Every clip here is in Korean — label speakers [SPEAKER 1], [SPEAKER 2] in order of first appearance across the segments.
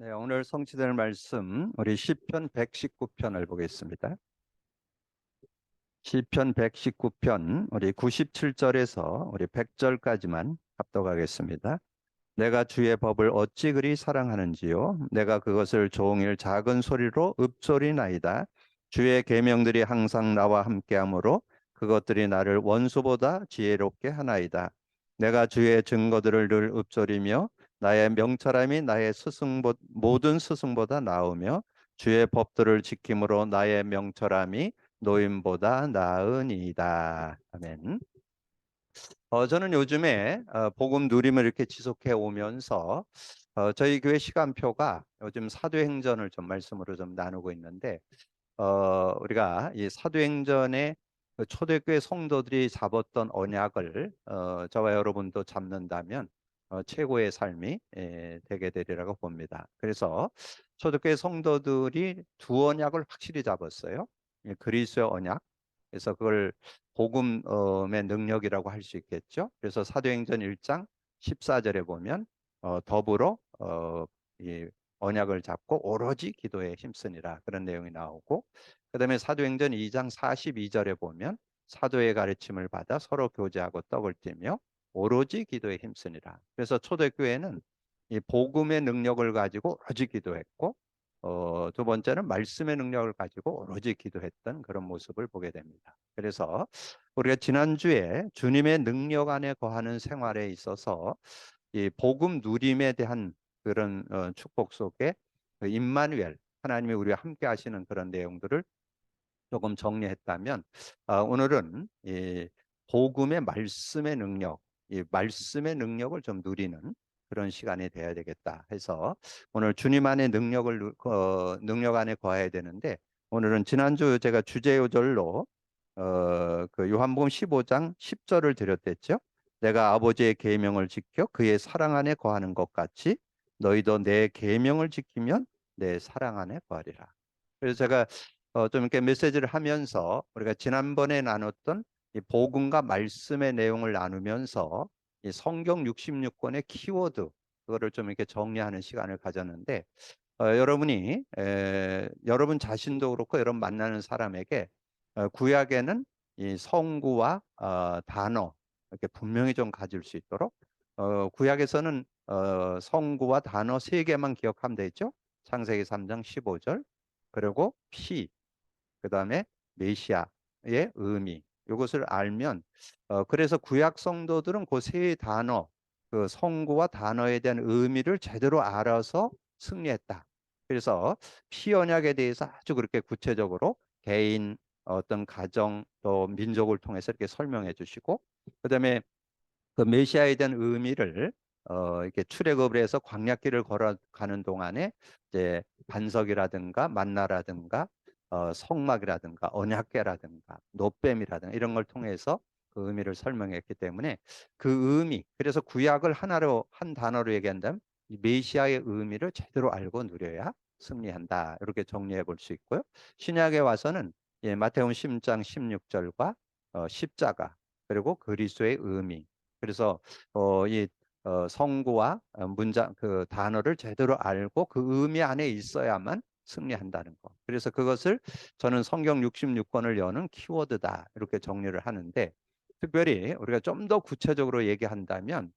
[SPEAKER 1] 네, 오늘 성취될 말씀 우리 시편 119편을 보겠습니다. 시편 119편 우리 97절에서 우리 100절까지만 합독하겠습니다. 내가 주의 법을 어찌 그리 사랑하는지요, 내가 그것을 종일 작은 소리로 읊조리나이다. 주의 계명들이 항상 나와 함께하므로 그것들이 나를 원수보다 지혜롭게 하나이다. 내가 주의 증거들을 늘 읊조리며 나의 명철함이 나의 모든 스승보다 나으며 주의 법들을 지킴으로 나의 명철함이 노인보다 나으니이다. 아멘. 저는 요즘에 복음 누림을 이렇게 지속해 오면서 저희 교회 시간표가 요즘 사도행전을 좀 말씀으로 좀 나누고 있는데, 우리가 이 사도행전의 그 초대교회 성도들이 잡았던 언약을 저와 여러분도 잡는다면 최고의 삶이 되게 되리라고 봅니다. 그래서 초대교회 성도들이 두 언약을 확실히 잡았어요. 그리스도의 언약. 그래서 그걸 복음의 능력이라고 할 수 있겠죠. 그래서 사도행전 1장 14절에 보면 더불어 이 언약을 잡고 오로지 기도에 힘쓰니라, 그런 내용이 나오고, 그다음에 사도행전 2장 42절에 보면 사도의 가르침을 받아 서로 교제하고 떡을 떼며 오로지 기도에 힘쓰니라. 그래서 초대교회는 이 복음의 능력을 가지고 오로지 기도했고, 두 번째는 말씀의 능력을 가지고 오로지 기도했던 그런 모습을 보게 됩니다. 그래서 우리가 지난주에 주님의 능력 안에 거하는 생활에 있어서 이 복음 누림에 대한 그런 축복 속에 그 임마누엘, 하나님이 우리와 함께 하시는 그런 내용들을 조금 정리했다면, 오늘은 이 복음의 말씀의 능력, 이 말씀의 능력을 좀 누리는 그런 시간이 돼야 되겠다 해서 오늘 주님 안의 능력 안에 거해야 되는데, 오늘은 지난주 제가 주제 요절로 그 요한복음 15장 10절을 드렸댔죠. 내가 아버지의 계명을 지켜 그의 사랑 안에 거하는 것 같이 너희도 내 계명을 지키면 내 사랑 안에 거하리라. 그래서 제가 좀 이렇게 메시지를 하면서 우리가 지난번에 나눴던 이 복음과 말씀의 내용을 나누면서 이 성경 66권의 키워드, 그거를 좀 이렇게 정리하는 시간을 가졌는데, 여러분 자신도 그렇고 여러분 만나는 사람에게 구약에는 이 성구와 단어 이렇게 분명히 좀 가질 수 있도록, 구약에서는 성구와 단어 세 개만 기억하면 되죠. 창세기 3장 15절, 그리고 그다음에 메시아의 의미, 이것을 알면, 그래서 구약 성도들은 그 세 단어, 그 성구와 단어에 대한 의미를 제대로 알아서 승리했다. 그래서 피 언약에 대해서 아주 그렇게 구체적으로 개인, 어떤 가정, 또 민족을 통해서 이렇게 설명해 주시고, 그다음에 그 메시아에 대한 의미를 이렇게 출애굽을 해서 광야길을 걸어가는 동안에 이제 반석이라든가 만나라든가 성막이라든가 언약궤라든가 노뱀이라든가 이런 걸 통해서 그 의미를 설명했기 때문에, 그 의미, 그래서 구약을 하나로 한 단어로 얘기한다면 이 메시아의 의미를 제대로 알고 누려야 승리한다, 이렇게 정리해 볼 수 있고요. 신약에 와서는 마태복음 10장 16절과 십자가, 그리고 그리스도의 의미, 그래서 이 성구와 문장, 그 단어를 제대로 알고 그 의미 안에 있어야만 승리한다는 거. 그래서 그것을 저는 성경 66권을 여는 키워드다, 이렇게 정리를 하는데, 특별히 우리가 좀 더 구체적으로 얘기한다면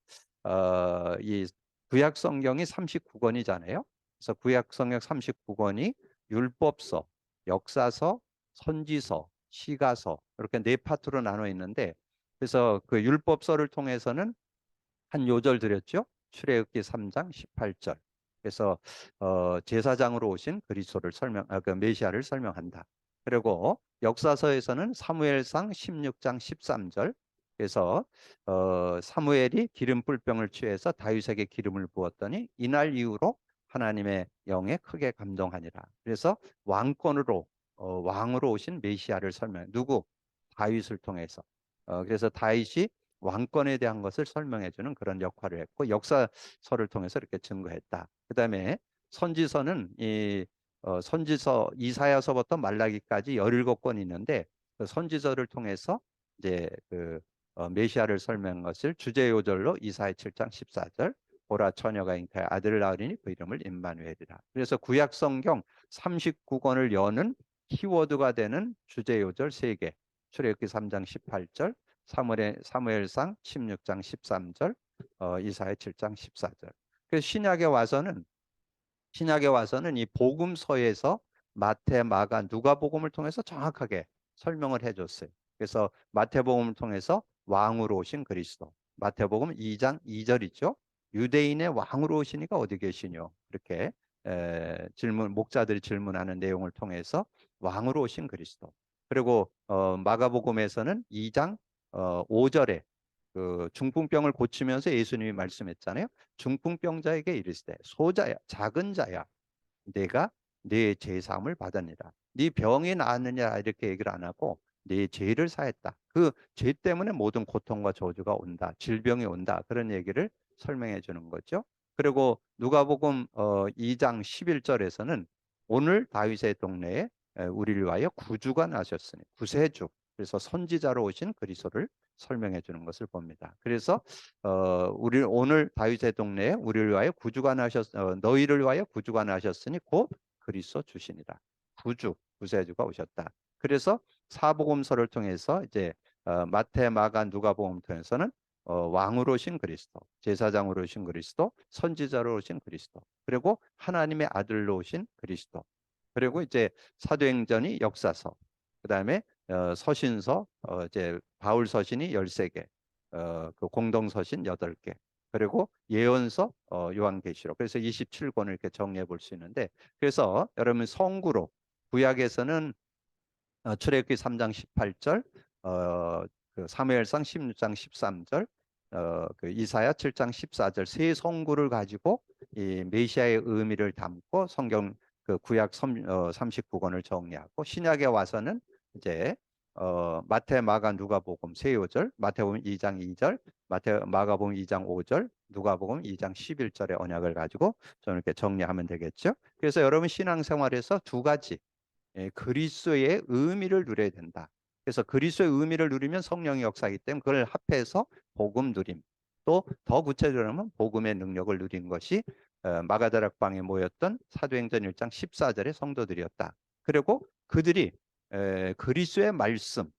[SPEAKER 1] 이 구약 성경이 39권이잖아요. 그래서 구약 성경 39권이 율법서, 역사서, 선지서, 시가서, 이렇게 네 파트로 나눠 있는데, 그래서 그 율법서를 통해서는 한 요절 드렸죠. 출애굽기 3장 18절. 그래서 제사장으로 오신 그리스도를 그 메시아를 설명한다. 그리고 역사서에서는 사무엘상 16장 13절. 그래서 사무엘이 기름 뿔병을 취해서 다윗에게 기름을 부었더니 이날 이후로 하나님의 영에 크게 감동하니라. 그래서 왕으로 오신 메시아를 누구? 다윗을 통해서. 그래서 다윗이 왕권에 대한 것을 설명해 주는 그런 역할을 했고, 역사서를 통해서 이렇게 증거했다. 그다음에 선지서는 선지서 이사야서부터 말라기까지 17권이 있는데, 그 선지서를 통해서 이제 그 메시아를 설명한 것을 주제 요절로 이사야 7장 14절, 보라 처녀가 잉타에 아들을 낳으리니 그 이름을 임마누엘이라. 그래서 구약 성경 39권을 여는 키워드가 되는 주제 요절 3개. 출애굽기 3장 18절, 사무엘상 16장 13절, 이사야 7장 14절. 그래서 신약에 와서는 이 복음서에서 마태, 마가, 누가복음을 통해서 정확하게 설명을 해줬어요. 그래서 마태복음을 통해서 왕으로 오신 그리스도. 마태복음 2장 2절이죠. 유대인의 왕으로 오시니까 어디 계시뇨? 이렇게 목자들이 질문하는 내용을 통해서 왕으로 오신 그리스도. 그리고 마가복음에서는 2장 5절에 그 중풍병을 고치면서 예수님이 말씀했잖아요. 중풍병자에게 이르시되 소자야 작은 자야 내가 네 죄 사함을 받았느니라. 네 병이 나았느냐 이렇게 얘기를 안 하고 네 죄를 사했다. 그 죄 때문에 모든 고통과 저주가 온다. 질병이 온다. 그런 얘기를 설명해 주는 거죠. 그리고 누가복음 2장 11절에서는 오늘 다윗의 동네에 우리를 위하여 구주가 나셨으니 구세주. 그래서 선지자로 오신 그리스도를 설명해 주는 것을 봅니다. 그래서 우리 오늘 다윗의 동네에 우리를 위하여 구주가 너희를 위하여 구주가 나셨으니 곧 그리스도 주시니라. 구세주가 오셨다. 그래서 사복음서를 통해서 이제 마태, 마가, 누가복음 통해서는 왕으로 오신 그리스도, 제사장으로 오신 그리스도, 선지자로 오신 그리스도, 그리고 하나님의 아들로 오신 그리스도, 그리고 이제 사도행전이 역사서, 그다음에 서신서 이제 바울 서신이 13개, 그 공동 서신 8개, 그리고 예언서 요한계시록. 그래서 27권을 이렇게 정리해 볼 수 있는데, 그래서 여러분 성구로 구약에서는 출애굽기 3장 18절, 그 사무엘상 16장 13절, 그 이사야 7장 14절 세 성구를 가지고 이 메시아의 의미를 담고 성경 그 구약 39권을 정리하고, 신약에 와서는 이제 마태, 마가, 누가복음 세 요절, 마태복음 2장 2절, 마가복음 2장 5절, 누가복음 2장 11절의 언약을 가지고 좀 이렇게 정리하면 되겠죠. 그래서 여러분 신앙생활에서 두 가지 그리스도의 의미를 누려야 된다. 그래서 그리스도의 의미를 누리면 성령의 역사이기 때문에 그걸 합해서 복음 누림. 또 더 구체적으로 하면 복음의 능력을 누린 것이 마가다락방에 모였던 사도행전 1장 14절의 성도들이었다. 그리고 그들이 그리스도의 말씀,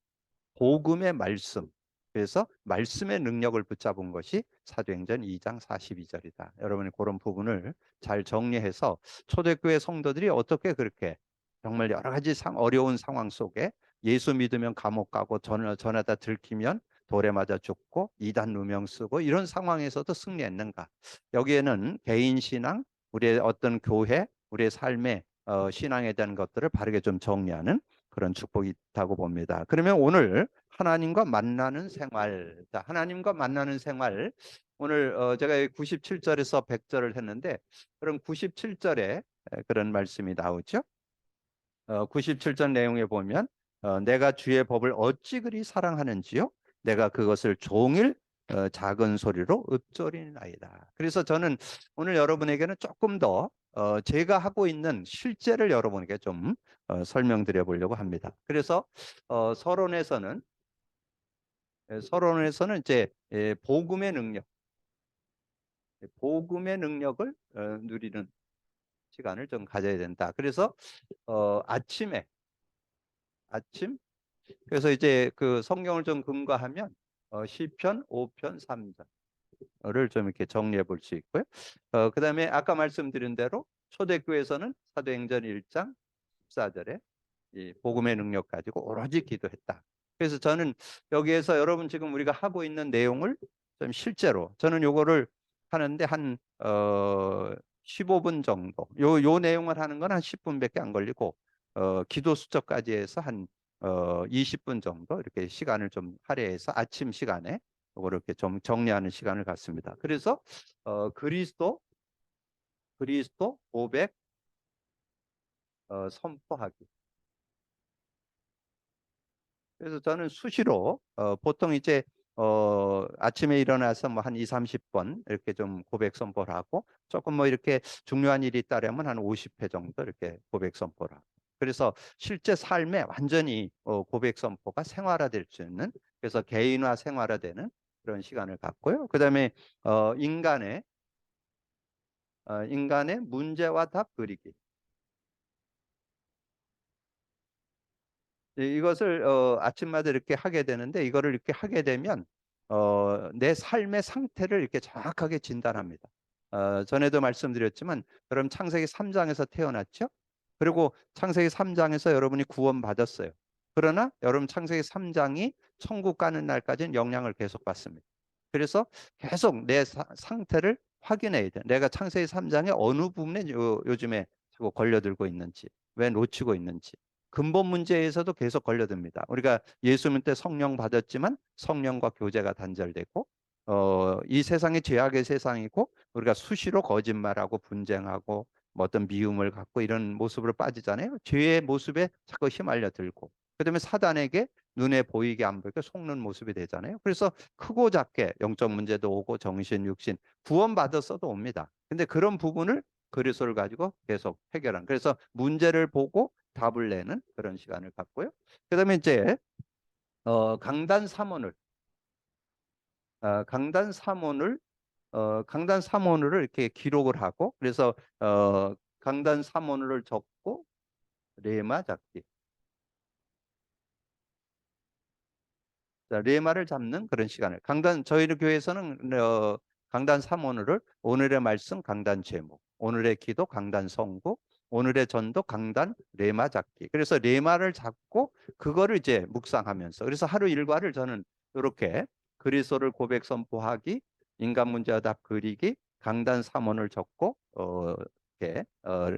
[SPEAKER 1] 복음의 말씀, 그래서 말씀의 능력을 붙잡은 것이 사도행전 2장 42절이다. 여러분이 그런 부분을 잘 정리해서 초대교회 성도들이 어떻게 그렇게 정말 여러 가지 어려운 상황 속에 예수 믿으면 감옥 가고 전하다 들키면 돌에 맞아 죽고 이단 누명 쓰고 이런 상황에서도 승리했는가? 여기에는 개인 신앙, 우리의 어떤 교회, 우리의 삶의 신앙에 대한 것들을 바르게 좀 정리하는 그런 축복이 있다고 봅니다. 그러면 오늘 하나님과 만나는 생활, 자, 하나님과 만나는 생활. 오늘 제가 97절에서 100절을 했는데, 그럼 97절에 그런 말씀이 나오죠. 97절 내용에 보면 내가 주의 법을 어찌 그리 사랑하는지요? 내가 그것을 종일 작은 소리로 읊조리나이다. 그래서 저는 오늘 여러분에게는 조금 더 제가 하고 있는 실제를 여러분에게 좀 설명드려 보려고 합니다. 그래서 서론에서는 이제 복음의 능력을 누리는 시간을 좀 가져야 된다. 그래서 아침 그래서 이제 그 성경을 좀 근거하면 시편 5편 3절을 좀 이렇게 정리해 볼 수 있고요. 그다음에 아까 말씀드린 대로 초대교회에서는 사도행전 1장 14절에 이 복음의 능력 가지고 오로지 기도했다. 그래서 저는 여기에서 여러분 지금 우리가 하고 있는 내용을 좀 실제로 저는 요거를 하는데 한 15분 정도. 요 내용을 하는 건 한 10분밖에 안 걸리고 기도 수첩까지 해서 한 20분 정도 이렇게 시간을 좀 할애해서 아침 시간에 요거를 이렇게 좀 정리하는 시간을 갖습니다. 그래서 그리스도 고백 선포하기. 그래서 저는 수시로 보통 이제 아침에 일어나서 뭐 한 2, 30번 이렇게 좀 고백 선포를 하고, 조금 뭐 이렇게 중요한 일이 있다면 한 50회 정도 이렇게 고백 선포를 하고, 그래서 실제 삶에 완전히 고백 선포가 생활화될 수 있는, 그래서 개인화 생활화되는 그런 시간을 갖고요. 그다음에 인간의 인간의 문제와 답 그리기. 이것을 아침마다 이렇게 하게 되는데 이거를 이렇게 하게 되면 내 삶의 상태를 이렇게 정확하게 진단합니다. 전에도 말씀드렸지만 여러분 창세기 3장에서 태어났죠? 그리고 창세기 3장에서 여러분이 구원받았어요. 그러나 여러분 창세기 3장이 천국 가는 날까지는 영향을 계속 받습니다. 그래서 계속 내 상태를 확인해야 돼. 내가 창세기 3장의 어느 부분에 요즘에 자꾸 걸려들고 있는지, 왜 놓치고 있는지. 근본 문제에서도 계속 걸려듭니다. 우리가 예수 믿을 때 성령 받았지만 성령과 교제가 단절되고 이 세상이 죄악의 세상이고 우리가 수시로 거짓말하고 분쟁하고 뭐 어떤 미움을 갖고 이런 모습으로 빠지잖아요. 죄의 모습에 자꾸 휘말려 들고 그다음에 사단에게 눈에 보이게 안 보이게 속는 모습이 되잖아요. 그래서 크고 작게 영적 문제도 오고 정신, 육신 구원받았어도 옵니다. 근데 그런 부분을 그리스도를 가지고 계속 해결한. 그래서 문제를 보고 답을 내는 그런 시간을 갖고요. 그다음에 이제 강단 삼원을 강단 삼원을 강단 삼원을 이렇게 기록을 하고 그래서 강단 삼원을 적고 레마 잡기. 자, 레마를 잡는 그런 시간을 저희 교회에서는 강단 삼원을 오늘의 말씀 강단 제목, 오늘의 기도 강단 성구, 오늘의 전도 강단 레마 잡기. 그래서 레마를 잡고 그거를 이제 묵상하면서 그래서 하루 일과를 저는 이렇게 그리스도를 고백 선포하기, 인간 문제와 답 그리기, 강단 삼원을 적고 이렇게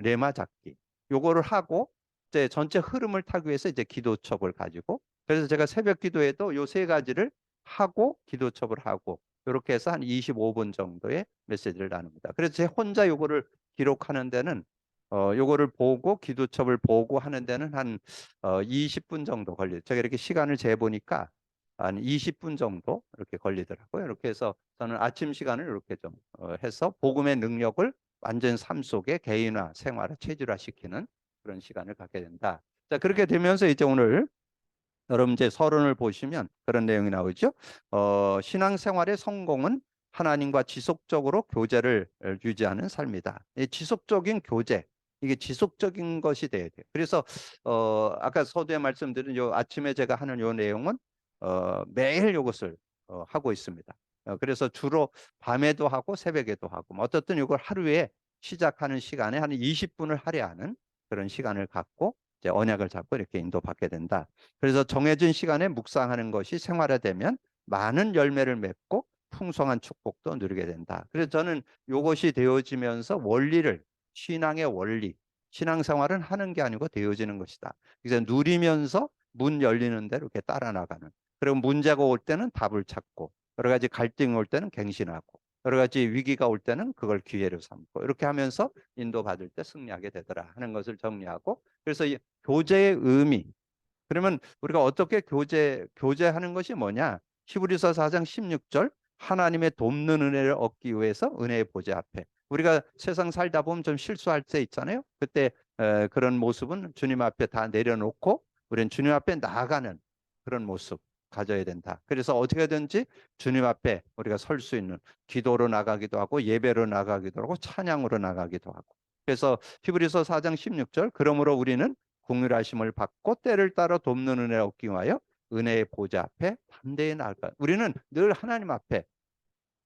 [SPEAKER 1] 레마 잡기. 요거를 하고 이제 전체 흐름을 타기 위해서 이제 기도첩을 가지고 그래서 제가 새벽 기도에도 요 세 가지를 하고 기도첩을 하고 이렇게 해서 한 25분 정도의 메시지를 나눕니다. 그래서 제 혼자 요거를 기록하는 데는 요거를 보고 기도첩을 보고 하는 데는 한 20분 정도 걸려요. 제가 이렇게 시간을 재보니까 한 20분 정도 이렇게 걸리더라고요. 이렇게 해서 저는 아침 시간을 이렇게 좀 해서 복음의 능력을 완전 삶 속에 개인화, 생활화, 체질화시키는 그런 시간을 갖게 된다. 자, 그렇게 되면서 이제 오늘 여러분 이제 서론을 보시면 그런 내용이 나오죠. 신앙생활의 성공은 하나님과 지속적으로 교제를 유지하는 삶이다. 이 지속적인 교제, 이게 지속적인 것이 돼야 돼요. 그래서 아까 서두에 말씀드린 요 아침에 제가 하는 요 내용은 매일 이것을 하고 있습니다. 그래서 주로 밤에도 하고 새벽에도 하고 뭐 어떻든 이걸 하루에 시작하는 시간에 한 20분을 할애하는 그런 시간을 갖고 이제 언약을 잡고 이렇게 인도받게 된다. 그래서 정해진 시간에 묵상하는 것이 생활화되면 많은 열매를 맺고 풍성한 축복도 누리게 된다. 그래서 저는 이것이 되어지면서 원리를 신앙의 원리, 신앙생활은 하는 게 아니고 되어지는 것이다. 그래서 누리면서 문 열리는 대로 이렇게 따라 나가는. 그리고 문제가 올 때는 답을 찾고 여러 가지 갈등이 올 때는 갱신하고 여러 가지 위기가 올 때는 그걸 기회로 삼고 이렇게 하면서 인도받을 때 승리하게 되더라 하는 것을 정리하고 그래서 이 교제의 의미 그러면 우리가 어떻게 교제하는 것이 뭐냐? 히브리서 4장 16절 하나님의 돕는 은혜를 얻기 위해서 은혜의 보좌 앞에 우리가 세상 살다 보면 좀 실수할 때 있잖아요. 그때 그런 모습은 주님 앞에 다 내려놓고 우리는 주님 앞에 나아가는 그런 모습 가져야 된다. 그래서 어떻게든지 주님 앞에 우리가 설 수 있는 기도로 나가기도 하고 예배로 나가기도 하고 찬양으로 나가기도 하고 그래서 히브리서 4장 16절 그러므로 우리는 긍휼하심을 받고 때를 따라 돕는 은혜를 얻기 위하여 은혜의 보좌 앞에 담대히 나아가. 우리는 늘 하나님 앞에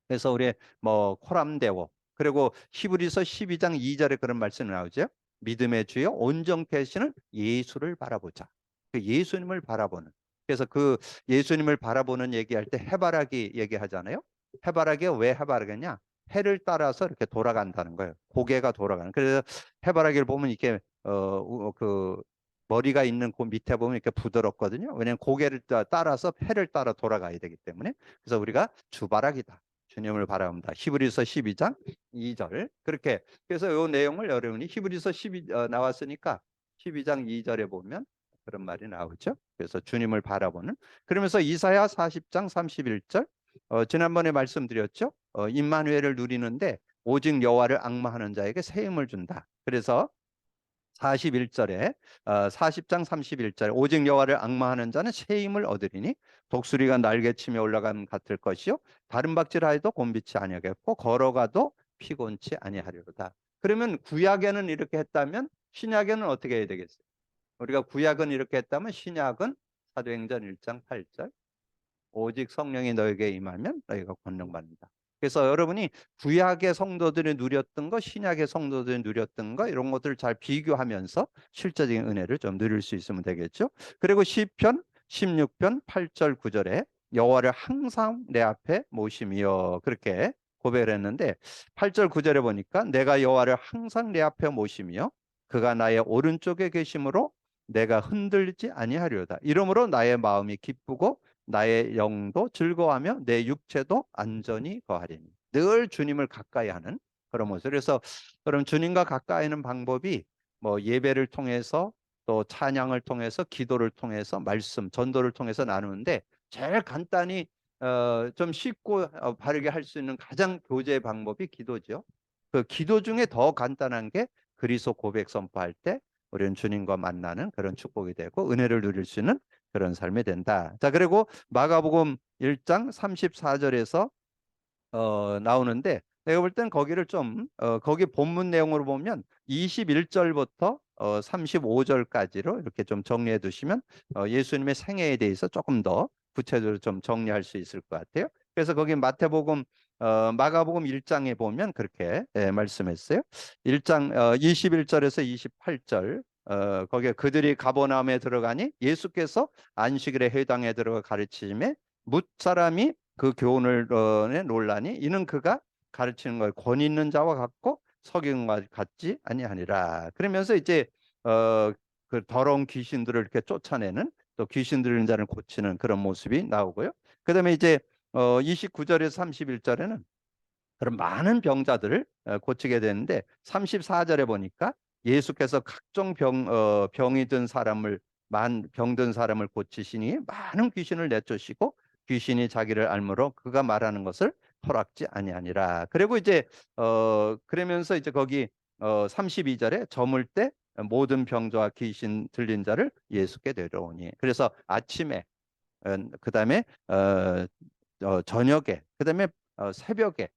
[SPEAKER 1] 그래서 우리 뭐 코람데오 그리고 히브리서 12장 2절에 그런 말씀이 나오죠. 믿음의 주여 온전케 하시는 예수를 바라보자. 그 예수님을 바라보는. 그래서 그 예수님을 바라보는 얘기할 때 해바라기 얘기하잖아요. 해바라기가 왜 해바라기냐? 해를 따라서 이렇게 돌아간다는 거예요. 고개가 돌아가는. 그래서 해바라기를 보면 이렇게 그 머리가 있는 그 밑에 보면 이렇게 부드럽거든요. 왜냐하면 고개를 따라서 해를 따라 돌아가야 되기 때문에. 그래서 우리가 주바라기다. 주님을 바라봅니다. 히브리서 12장 2절. 그렇게 그래서 이 내용을 여러분이 히브리서 12 나왔으니까 12장 2절에 보면 그런 말이 나오죠. 그래서 주님을 바라보는 그러면서 이사야 40장 31절 지난번에 말씀드렸죠. 임마누엘을 누리는데 오직 여호와를 앙마하는 자에게 새 힘을 준다. 그래서 41절에 40장 31절에 오직 여호와를 앙마하는 자는 새 힘을 얻으리니 독수리가 날개치며 올라감 같을 것이요 다른 박질하여도 곤비치 아니하겠고 걸어가도 피곤치 아니하리로다. 그러면 구약에는 이렇게 했다면 신약에는 어떻게 해야 되겠어요? 우리가 구약은 이렇게 했다면 신약은 사도행전 1장 8절 오직 성령이 너에게 임하면 너희가 권능받는다. 그래서 여러분이 구약의 성도들이 누렸던 거, 신약의 성도들이 누렸던 거 이런 것들을 잘 비교하면서 실제적인 은혜를 좀 누릴 수 있으면 되겠죠. 그리고 시편 16편 8절 9절에 여호와를 항상 내 앞에 모심이여 그렇게 고백을 했는데 8절 9절에 보니까 내가 여호와를 항상 내 앞에 모심이여 그가 나의 오른쪽에 계심으로 내가 흔들리지 아니하리로다. 이러므로 나의 마음이 기쁘고 나의 영도 즐거워하며 내 육체도 안전히 거하리니. 늘 주님을 가까이 하는 그런 모습. 그래서 그럼 주님과 가까이 하는 방법이 뭐 예배를 통해서 또 찬양을 통해서 기도를 통해서 말씀, 전도를 통해서 나누는데 제일 간단히 좀 쉽고 바르게 할 수 있는 가장 교제의 방법이 기도죠. 그 기도 중에 더 간단한 게 그리스도 고백 선포할 때 우리는 주님과 만나는 그런 축복이 되고 은혜를 누릴 수 있는 그런 삶이 된다. 자, 그리고 마가복음 1장 34절에서 나오는데 내가 볼 땐 거기를 좀 거기 본문 내용으로 보면 21절부터 35절까지로 이렇게 좀 정리해 두시면 예수님의 생애에 대해서 조금 더 구체적으로 좀 정리할 수 있을 것 같아요. 그래서 거기 마태복음 마가복음 1장에 보면 그렇게 말씀했어요. 1장 21절에서 28절 거기에 그들이 가버나움에 들어가니 예수께서 안식일에 회당에 들어가 가르치심에 뭇 사람이 그 교훈을 논란이 이는 그가 가르치는 걸 권위 있는 자와 같고 석영과 같지 아니하니라. 그러면서 이제 그 더러운 귀신들을 이렇게 쫓아내는 또 귀신 들린 자를 고치는 그런 모습이 나오고요. 그다음에 이제 29절에서 31절에는 그런 많은 병자들을 고치게 되는데 34절에 보니까 예수께서 각종 병이 든 사람을 병든 사람을 고치시니 많은 귀신을 내쫓으시고 귀신이 자기를 알므로 그가 말하는 것을 허락지 아니하니라. 그리고 이제 그러면서 이제 거기 32절에 저물 때 모든 병자와 귀신 들린 자를 예수께 데려오니. 그래서 아침에 그다음에 저녁에 그다음에 새벽에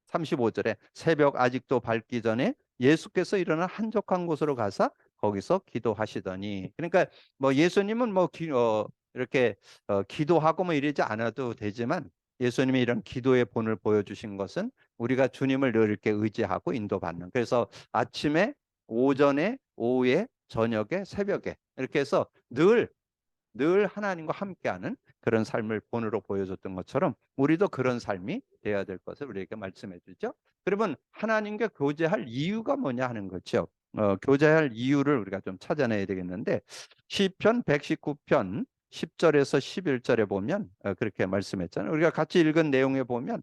[SPEAKER 1] 35절에 새벽 아직도 밝기 전에 예수께서 일어나 한적한 곳으로 가서 거기서 기도하시더니 그러니까 뭐 예수님은 뭐 이렇게 기도하고 뭐 이러지 않아도 되지만 예수님이 이런 기도의 본을 보여주신 것은 우리가 주님을 늘 이렇게 의지하고 인도받는 그래서 아침에 오전에 오후에 저녁에 새벽에 이렇게 해서 늘 하나님과 함께하는 그런 삶을 본으로 보여줬던 것처럼 우리도 그런 삶이 되어야 될 것을 우리에게 말씀해 주죠. 그러면 하나님과 교제할 이유가 뭐냐 하는 거죠. 교제할 이유를 우리가 좀 찾아내야 되겠는데 시편 119편 10절에서 11절에 보면 그렇게 말씀했잖아요. 우리가 같이 읽은 내용에 보면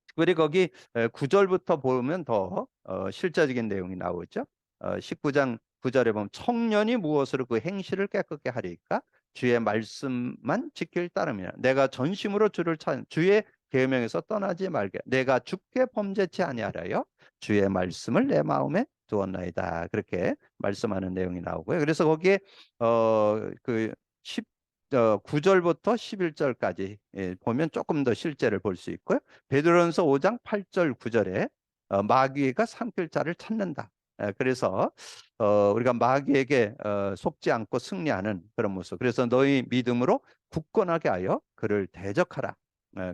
[SPEAKER 1] 특별히 거기 9절부터 보면 더 실제적인 내용이 나오죠. 19장 9절에 보면 청년이 무엇으로 그 행실을 깨끗게 하리까 주의 말씀만 지킬 따름이라 내가 전심으로 주를 찾는 주의 계명에서 떠나지 말게 내가 주께 범죄치 아니하라여 주의 말씀을 내 마음에 두었나이다. 그렇게 말씀하는 내용이 나오고요. 그래서 거기에 그 9절부터 11절까지 보면 조금 더 실제를 볼 수 있고요. 베드로전서 5장 8절 9절에 마귀가 삼킬 자를 찾는다. 그래서 우리가 마귀에게 속지 않고 승리하는 그런 모습. 그래서 너희 믿음으로 굳건하게 하여 그를 대적하라.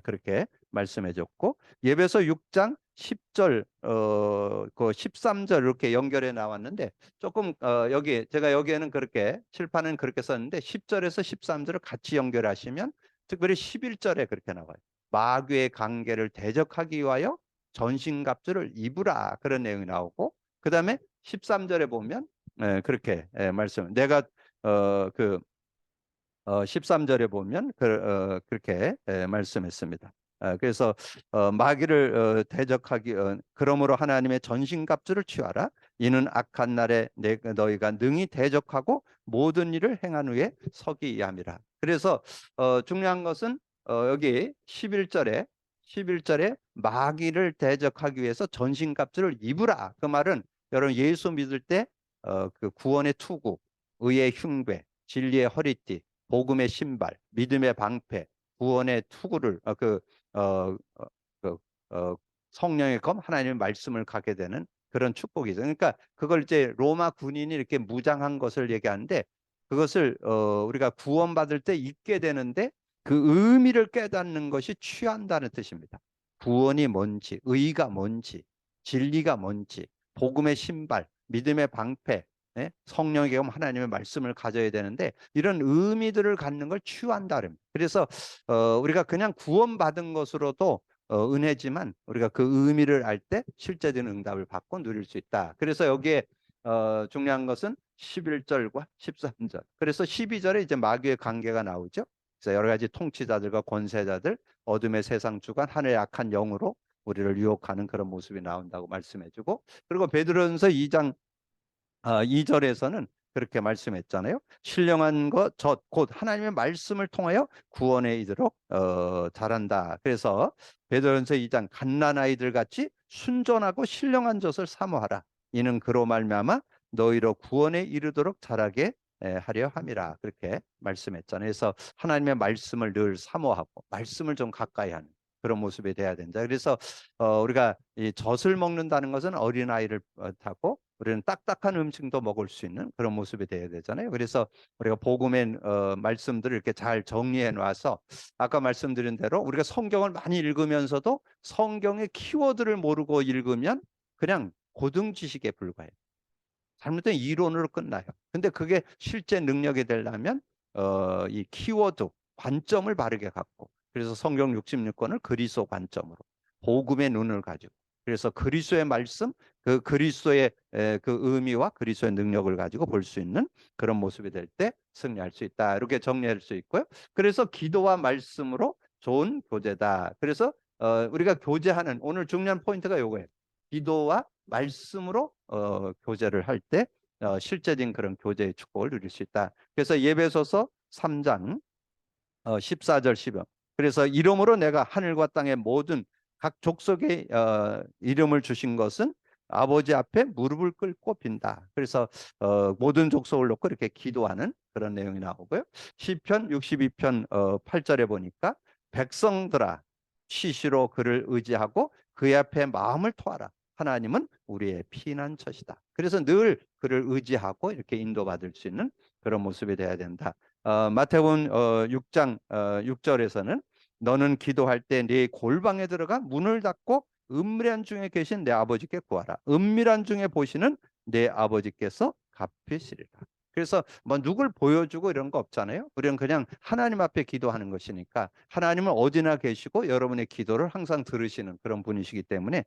[SPEAKER 1] 그렇게 말씀해 줬고 예배서 6장 10절 그 13절 이렇게 연결해 나왔는데 조금 여기 제가 여기에는 그렇게 칠판은 그렇게 썼는데 10절에서 13절을 같이 연결하시면 특별히 11절에 그렇게 나와요. 마귀의 관계를 대적하기 위하여 전신갑주를 입으라 그런 내용이 나오고 그다음에 13절에 보면 그렇게 말씀 내가 그 13절에 보면 그렇게 말씀했습니다. 그래서 마귀를 대적하기 그러므로 하나님의 전신갑주를 취하라. 이는 악한 날에 너희가 능히 대적하고 모든 일을 행한 후에 서기 위함이라. 그래서 중요한 것은 여기 11절에 마귀를 대적하기 위해서 전신갑주를 입으라. 그 말은 여러분 예수 믿을 때 그 구원의 투구, 의의 흉배, 진리의 허리띠 복음의 신발, 믿음의 방패, 구원의 투구를 그 성령의 검 하나님의 말씀을 갖게 되는 그런 축복이죠. 그러니까 그걸 이제 로마 군인이 이렇게 무장한 것을 얘기하는데 그것을 우리가 구원받을 때 입게 되는데 그 의미를 깨닫는 것이 취한다는 뜻입니다. 구원이 뭔지, 의가 뭔지, 진리가 뭔지, 복음의 신발, 믿음의 방패, 예? 성령의 검 하나님의 말씀을 가져야 되는데 이런 의미들을 갖는 걸 취한다. 그래서 우리가 그냥 구원받은 것으로도 은혜지만 우리가 그 의미를 알 때 실제적인 응답을 받고 누릴 수 있다. 그래서 여기에 중요한 것은 11절과 13절. 그래서 12절에 이제 마귀의 관계가 나오죠. 그래서 여러 가지 통치자들과 권세자들, 어둠의 세상 주관, 하늘의 악한 영으로 우리를 유혹하는 그런 모습이 나온다고 말씀해주고, 그리고 베드로전서 2장 2절에서는 그렇게 말씀했잖아요. 신령한 것, 곧 하나님의 말씀을 통하여 구원에 이르도록 잘한다. 그래서 베드로전서 2장 갓난아이들 같이 순전하고 신령한 젖을 사모하라. 이는 그로 말미암아 너희로 구원에 이르도록 자라게 하려 함이라. 그렇게 말씀했잖아요. 그래서 하나님의 말씀을 늘 사모하고 말씀을 좀 가까이 하는 그런 모습이 돼야 된다. 그래서 우리가 이 젖을 먹는다는 것은 어린아이를 타고 우리는 딱딱한 음식도 먹을 수 있는 그런 모습이 돼야 되잖아요. 그래서 우리가 복음의 말씀들을 이렇게 잘 정리해 놔서 아까 말씀드린 대로 우리가 성경을 많이 읽으면서도 성경의 키워드를 모르고 읽으면 그냥 고등 지식에 불과해요. 잘못된 이론으로 끝나요. 근데 그게 실제 능력이 되려면 이 키워드 관점을 바르게 갖고 그래서 성경 66권을 그리스도 관점으로 복음의 눈을 가지고 그래서 그리스도의 말씀 그 그리스도의 그 의미와 그리스도의 능력을 가지고 볼 수 있는 그런 모습이 될 때 승리할 수 있다. 이렇게 정리할 수 있고요. 그래서 기도와 말씀으로 좋은 교제다. 그래서 우리가 교제하는 오늘 중요한 포인트가 요거예요. 기도와 말씀으로 교제를 할 때 실제적인 그런 교제의 축복을 누릴 수 있다. 그래서 예배소서 3장 14절 15. 그래서 이름으로 내가 하늘과 땅의 모든 각 족속의 이름을 주신 것은 아버지 앞에 무릎을 꿇고 빈다. 그래서 모든 족속을 놓고 이렇게 기도하는 그런 내용이 나오고요. 시편 62편 8절에 보니까 백성들아 시시로 그를 의지하고 그의 앞에 마음을 토하라. 하나님은 우리의 피난처시다. 그래서 늘 그를 의지하고 이렇게 인도받을 수 있는 그런 모습이 돼야 된다. 마태복음 6장 6절에서는 너는 기도할 때 네 골방에 들어가 문을 닫고 은밀한 중에 계신 내 아버지께 구하라. 은밀한 중에 보시는 내 아버지께서 갚으시리라. 그래서 뭐 누굴 보여주고 이런 거 없잖아요. 우리는 그냥 하나님 앞에 기도하는 것이니까 하나님은 어디나 계시고 여러분의 기도를 항상 들으시는 그런 분이시기 때문에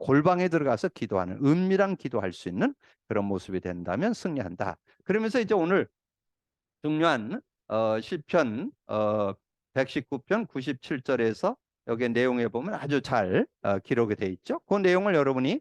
[SPEAKER 1] 골방에 들어가서 기도하는 은밀한 기도할 수 있는 그런 모습이 된다면 승리한다. 그러면서 이제 오늘 중요한 시편 119편 97절에서 여기 내용에 보면 아주 잘 기록이 돼 있죠. 그 내용을 여러분이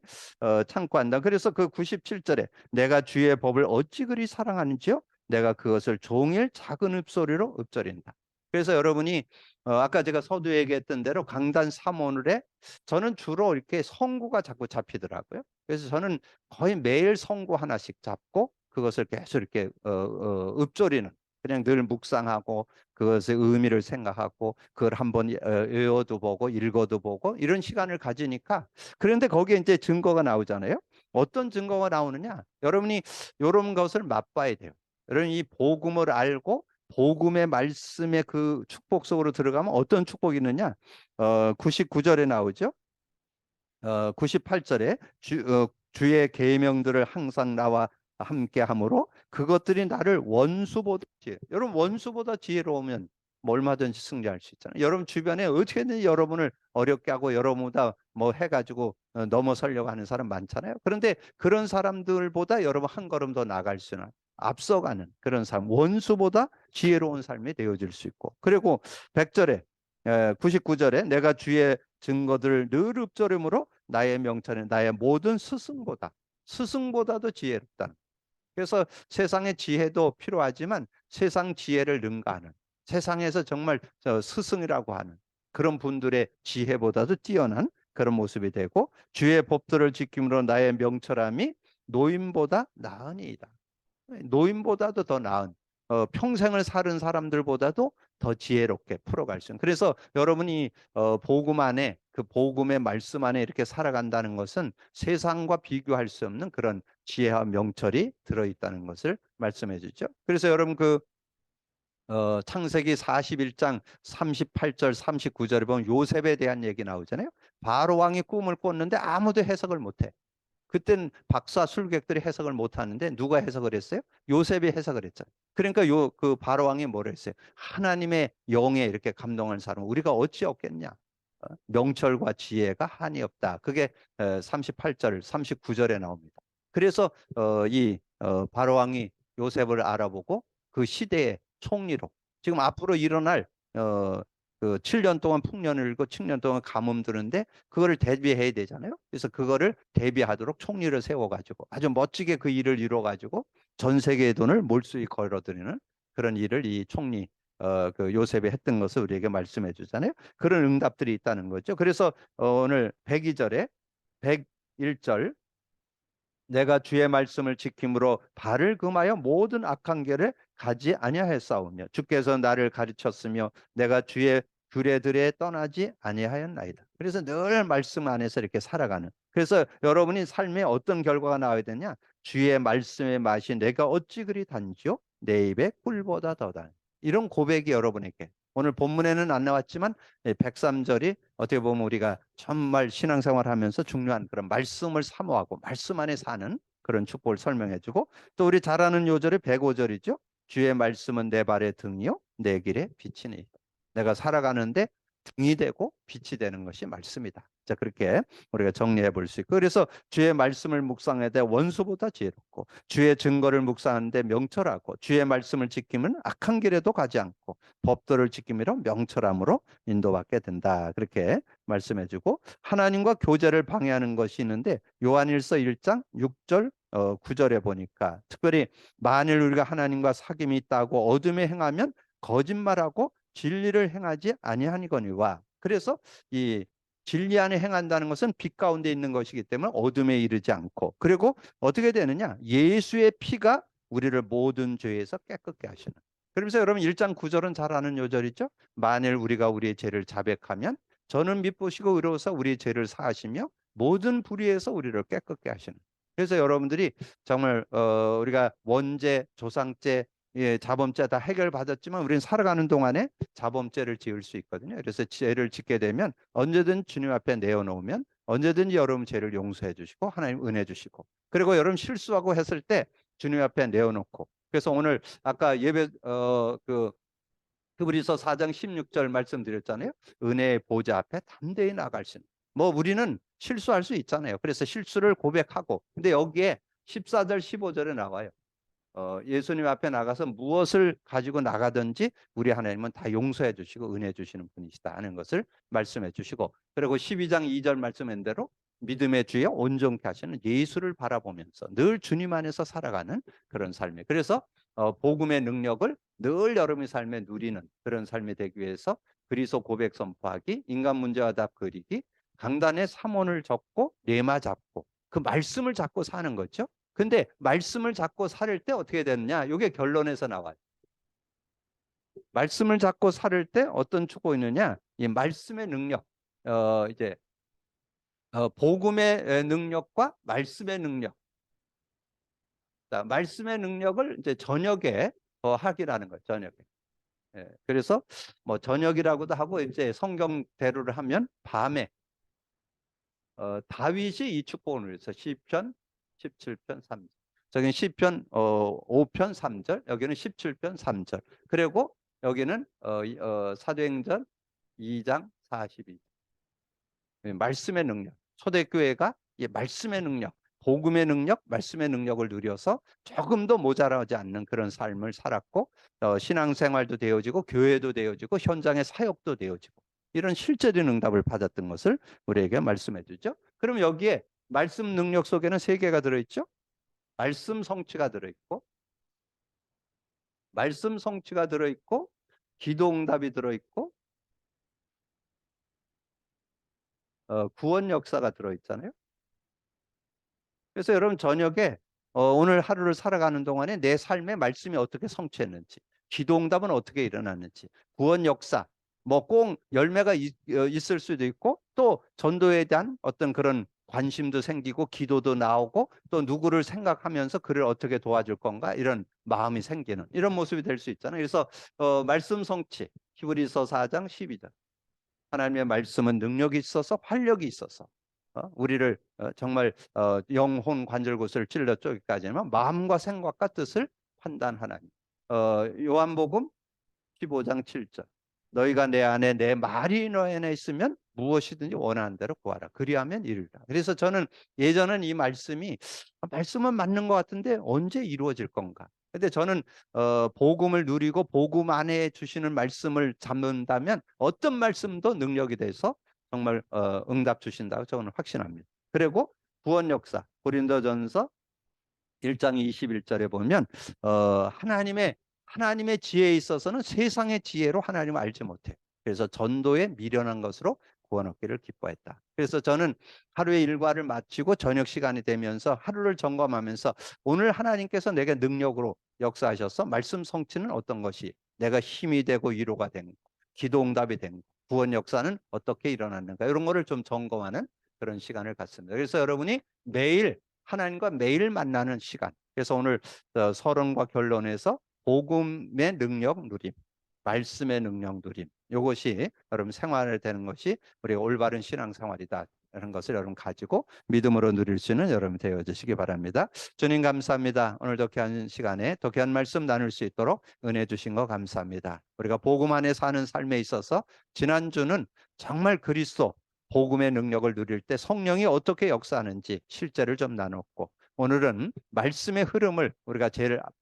[SPEAKER 1] 참고한다. 그래서 그 97절에 내가 주의 법을 어찌 그리 사랑하는지요? 내가 그것을 종일 작은 읍소리로 읊조린다. 그래서 여러분이 아까 제가 서두에 얘기했던 대로 강단 3오늘에 저는 주로 이렇게 성구가 자꾸 잡히더라고요. 그래서 저는 거의 매일 성구 하나씩 잡고 그것을 계속 이렇게 읊조리는 그냥 늘 묵상하고 그것의 의미를 생각하고 그걸 한번 외워도 보고 읽어도 보고 이런 시간을 가지니까 그런데 거기에 이제 증거가 나오잖아요. 어떤 증거가 나오느냐? 여러분이 이런 것을 맛봐야 돼요. 여러분 이 복음을 알고 복음의 말씀의 그 축복 속으로 들어가면 어떤 축복이 있느냐? 99절에 나오죠. 98절에 주의 계명들을 항상 나와 함께 함으로 그것들이 나를 원수보다 여러분 원수보다 지혜로우면 뭐 얼마든지 승리할 수 있잖아요. 여러분 주변에 어떻게든 여러분을 어렵게 하고 여러분보다 뭐 해가지고 넘어서려고 하는 사람 많잖아요. 그런데 그런 사람들보다 여러분 한 걸음 더 나갈 수는 앞서가는 그런 삶 원수보다 지혜로운 삶이 되어질 수 있고 그리고 100절에 99절에 내가 주의 증거들을 늘 읊조림으로 나의 명철은 나의 모든 스승보다도 지혜롭다. 그래서 세상의 지혜도 필요하지만 세상 지혜를 능가하는 세상에서 정말 스승이라고 하는 그런 분들의 지혜보다도 뛰어난 그런 모습이 되고 주의 법들을 지킴으로 나의 명철함이 노인보다 나으니이다. 노인보다도 더 나은 평생을 사는 사람들보다도 더 지혜롭게 풀어갈 수 있는. 그래서 여러분이 복음 안에 그 복음의 말씀 안에 이렇게 살아간다는 것은 세상과 비교할 수 없는 그런 지혜와 명철이 들어있다는 것을 말씀해 주죠. 그래서 여러분 창세기 41장 38절 39절에 보면 요셉에 대한 얘기 나오잖아요. 바로 왕이 꿈을 꿨는데 아무도 해석을 못해. 그때는 박사 술객들이 해석을 못 하는데 누가 해석을 했어요? 요셉이 해석을 했잖아요. 그러니까 그 바로 왕이 뭐라 했어요? 하나님의 영에 이렇게 감동한 사람 우리가 어찌 없겠냐? 명철과 지혜가 한이 없다. 그게 38절, 39절에 나옵니다. 그래서 이 바로 왕이 요셉을 알아보고 그 시대의 총리로 지금 앞으로 일어날 그 7년 동안 풍년을 일고 7년 동안 가뭄 드는데 그거를 대비해야 되잖아요. 그래서 그거를 대비하도록 총리를 세워가지고 아주 멋지게 그 일을 이루어가지고 전 세계의 돈을 몰수히 걸어들이는 그런 일을 이 총리 그 요셉이 했던 것을 우리에게 말씀해 주잖아요. 그런 응답들이 있다는 거죠. 그래서 오늘 102절에 101절 내가 주의 말씀을 지킴으로 발을 금하여 모든 악한 길에 가지 아니하였사오며 주께서 나를 가르쳤으며 내가 주의 규례들에 떠나지 아니하였나이다. 그래서 늘 말씀 안에서 이렇게 살아가는. 그래서 여러분이 삶에 어떤 결과가 나와야 되냐? 주의 말씀의 맛이 내가 어찌 그리 단지요? 내 입에 꿀보다 더다. 이런 고백이 여러분에게 오늘 본문에는 안 나왔지만 103절이 어떻게 보면 우리가 정말 신앙생활 하면서 중요한 그런 말씀을 사모하고 말씀 안에 사는 그런 축복을 설명해 주고 또 우리 잘 아는 요절이 105절이죠. 주의 말씀은 내 발의 등이요 내 길에 빛이니 내가 살아가는데 등이 되고 빛이 되는 것이 말씀이다. 자, 그렇게 우리가 정리해 볼 수 있고 그래서 주의 말씀을 묵상하되 원수보다 지혜롭고 주의 증거를 묵상하는데 명철하고 주의 말씀을 지키면 악한 길에도 가지 않고 법도를 지킴으로 명철함으로 인도받게 된다. 그렇게 말씀해 주고 하나님과 교제를 방해하는 것이 있는데 요한일서 1장 6절 9절에 보니까 특별히 만일 우리가 하나님과 사귐이 있다고 어둠에 행하면 거짓말하고 진리를 행하지 아니하니거니와 그래서 이 진리 안에 행한다는 것은 빛 가운데 있는 것이기 때문에 어둠에 이르지 않고 그리고 어떻게 되느냐 예수의 피가 우리를 모든 죄에서 깨끗게 하시는 그러면서 여러분 1장 9절은 잘 아는 요절이죠. 만일 우리가 우리의 죄를 자백하면 저는 미쁘시고 의로워서 우리의 죄를 사하시며 모든 불의에서 우리를 깨끗게 하시는 그래서 여러분들이 정말 우리가 원죄, 조상죄, 자범죄 다 해결받았지만 우리는 살아가는 동안에 자범죄를 지을 수 있거든요. 그래서 죄를 짓게 되면 언제든 주님 앞에 내어놓으면 언제든지 여러분 죄를 용서해 주시고 하나님 은혜 주시고 그리고 여러분 실수하고 했을 때 주님 앞에 내어놓고 그래서 오늘 아까 예배 그 히브리서 4장 16절 말씀드렸잖아요. 은혜의 보좌 앞에 담대히 나갈 수 있는. 뭐 우리는 실수할 수 있잖아요. 그래서 실수를 고백하고 근데 여기에 14절 15절에 나와요. 예수님 앞에 나가서 무엇을 가지고 나가든지 우리 하나님은 다 용서해 주시고 은혜 주시는 분이시다 하는 것을 말씀해 주시고 그리고 12장 2절 말씀한 대로 믿음의 주에 온전케 하시는 예수를 바라보면서 늘 주님 안에서 살아가는 그런 삶이 그래서 복음의 능력을 늘 여러분의 삶에 누리는 그런 삶이 되기 위해서 그리스도 고백 선포하기 인간 문제와 답 그리기 강단의 삼원을 적고 레마 잡고 그 말씀을 잡고 사는 거죠. 근데 말씀을 잡고 살을 때 어떻게 되느냐? 이게 결론에서 나와요. 말씀을 잡고 살을 때 어떤 축복이 있느냐? 이 말씀의 능력, 이제 복음의 능력과 말씀의 능력. 자, 말씀의 능력을 이제 저녁에 하기라는 거예요. 저녁에. 예, 그래서 뭐 저녁이라고도 하고 이제 성경대로를 하면 밤에 다윗이 이 축복을 누려서 시편 17편 3절. 저기는 시편 5편 3절, 여기는 17편 3절. 그리고 여기는 사도행전 2장 42절. 말씀의 능력. 초대교회가 이 말씀의 능력, 복음의 능력, 말씀의 능력을 누려서 조금도 모자라지 않는 그런 삶을 살았고 신앙생활도 되어지고 교회도 되어지고 현장의 사역도 되어지고 이런 실제적인 응답을 받았던 것을 우리에게 말씀해 주죠. 그럼 여기에 말씀 능력 속에는 세 개가 들어있죠. 말씀 성취가 들어있고 말씀 성취가 들어있고 기도 응답이 들어있고 구원 역사가 들어있잖아요. 그래서 여러분 저녁에 오늘 하루를 살아가는 동안에 내 삶의 말씀이 어떻게 성취했는지 기도 응답은 어떻게 일어났는지 구원 역사 뭐 꼭 열매가 있을 수도 있고 또 전도에 대한 어떤 그런 관심도 생기고 기도도 나오고 또 누구를 생각하면서 그를 어떻게 도와줄 건가 이런 마음이 생기는 이런 모습이 될 수 있잖아요. 그래서 말씀 성취 히브리서 4장 12절 하나님의 말씀은 능력이 있어서 활력이 있어서 우리를 정말 영혼 관절곳을 찔러 쪼기까지만 마음과 생각과 뜻을 판단하나니 요한복음 15장 7절 너희가 내 안에 내 말이 너희 안에 있으면 무엇이든지 원하는 대로 구하라 그리하면 이루리라. 그래서 저는 예전엔 이 말씀은 맞는 것 같은데 언제 이루어질 건가. 근데 저는 복음을 누리고 복음 안에 주시는 말씀을 잡는다면 어떤 말씀도 능력이 돼서 정말 응답 주신다고 저는 확신합니다. 그리고 구원 역사 고린도전서 1장 21절에 보면 하나님의 지혜에 있어서는 세상의 지혜로 하나님을 알지 못해. 그래서 전도에 미련한 것으로 구원 얻기를 기뻐했다. 그래서 저는 하루의 일과를 마치고 저녁 시간이 되면서 하루를 점검하면서 오늘 하나님께서 내게 능력으로 역사하셔서 말씀 성취는 어떤 것이 내가 힘이 되고 위로가 된 기도 응답이 된 구원 역사는 어떻게 일어났는가 이런 거를 좀 점검하는 그런 시간을 갖습니다. 그래서 여러분이 매일 하나님과 매일 만나는 시간. 그래서 오늘 서론과 결론에서 복음의 능력 누림, 말씀의 능력 누림. 이것이 여러분 생활에 되는 것이 우리가 올바른 신앙생활이다. 라는 것을 여러분 가지고 믿음으로 누릴 수 있는 여러분 되어주시기 바랍니다. 주님 감사합니다. 오늘도 귀한 시간에 더 귀한 말씀 나눌 수 있도록 은혜 주신 거 감사합니다. 우리가 복음 안에 사는 삶에 있어서 지난주는 정말 그리스도 복음의 능력을 누릴 때 성령이 어떻게 역사하는지 실제를 좀 나눴고 오늘은 말씀의 흐름을 우리가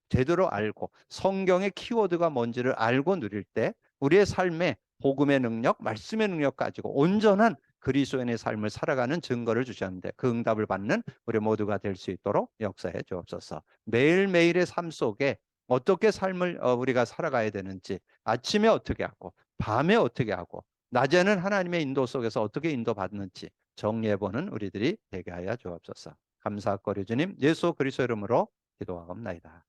[SPEAKER 1] 제대로 알고 성경의 키워드가 뭔지를 알고 누릴 때 우리의 삶에 복음의 능력, 말씀의 능력 가지고 온전한 그리스도인의 삶을 살아가는 증거를 주셨는데 그 응답을 받는 우리 모두가 될 수 있도록 역사해 주옵소서. 매일매일의 삶 속에 어떻게 삶을 우리가 살아가야 되는지 아침에 어떻게 하고 밤에 어떻게 하고 낮에는 하나님의 인도 속에서 어떻게 인도받는지 정리해보는 우리들이 되게 하여 주옵소서. 감사거리 주님 예수 그리스도 이름으로 기도하옵나이다.